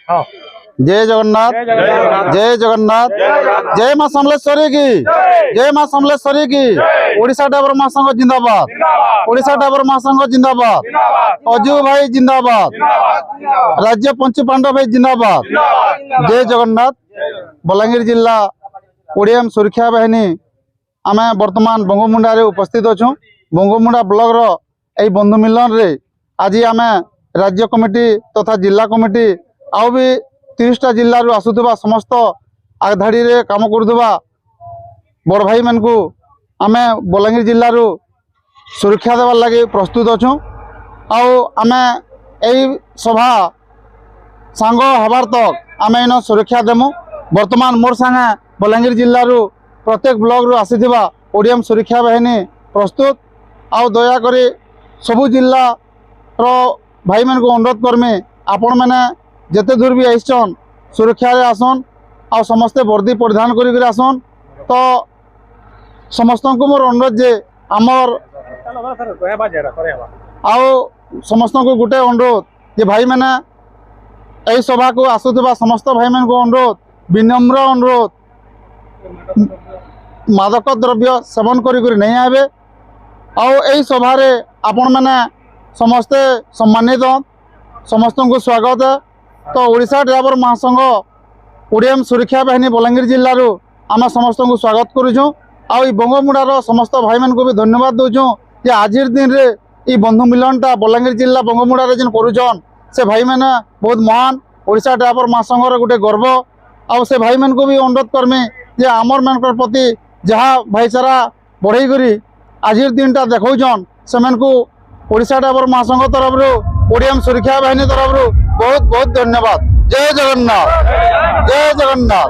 जय जगन्नाथ जय जगन्नाथ जय मां समलेश्वरी की जय मां समलेश्वरी की। ओडिशा टाइबर महासंघ जिंदाबाद ओडिशा टाइबर महासंघ जिंदाबाद अजू भाई जिंदाबाद राज्य पंच पांडव भाई जिंदाबाद। जय जगन्नाथ। बलांगीर जिला ओडीएम सुरक्षा बाहिनी आम बर्तमान बंगमुंडा रे उपस्थित अच्छु। बंगमुंडा ब्लॉक रो एई बंधु मिलन रे आज आम राज्य कमिटी तथा जिला कमिटी आउ भी 30टा जिल्ला रु आसुवा समस्त आधाड़ी रे काम करुवा बड़ भाई मान को आम बलांगीर जिल्ला रु सुरक्षा देवार लगे प्रस्तुत अच्छु। आम यही सभा सांग हबार तक आम इन सुरक्षा देमु। वर्तमान मोर संगे बलांगीर जिल्ला रु प्रत्येक ब्लॉक रु आसीथिबा ओडीएम सुरक्षा बाहिनी प्रस्तुत। आउ दयाकोरी सबु जिल्ला रो भाई मान को अनुरोध करमी आपण मैंने जेते दूर भी आइसन सुरक्षा रे आसन आ समस्ते वर्दी परिधान करी आसन। तो समस्त को मोर अनुरोध जे आमर आउ समस्त को गोटे अनुरोध जे भाई मैंने यही सभा को आसुवा समस्त भाई मान को अनुरोध विनम्र अनुरोध मादक द्रव्य सेवन करी नहीं आवे। आई सभा रे आपण मैंने समस्ते सम्मानित समस्त को स्वागत है। तो ओडिशा ड्राइवर महासंघ ओडीएम सुरक्षा बाहिनी बलांगीर जिल्ला रु आम समस्त को स्वागत करुचु। आई बंगमुंडार समस्त भाई मान को भी धन्यवाद दौचु जे आज दिन रे ई बंधु मिलनटा बलांगीर जिल्ला बंगमुंडा जेन करुचन से भाई मैंने बहुत महान ओडिशा ड्राइवर महासंघर गोटे गर्व। आ से भाई मान को भी अनुरोध करमी जे आमर मान प्रति जहाँ भाईचारा बढ़ई करी आज दिनटा देखौन से ओडिशा ड्राइवर महासंघ तरफ ओडीएम सुरक्षा बाहिनी तरफ बहुत बहुत धन्यवाद। जय जगन्नाथ जय जगन्नाथ।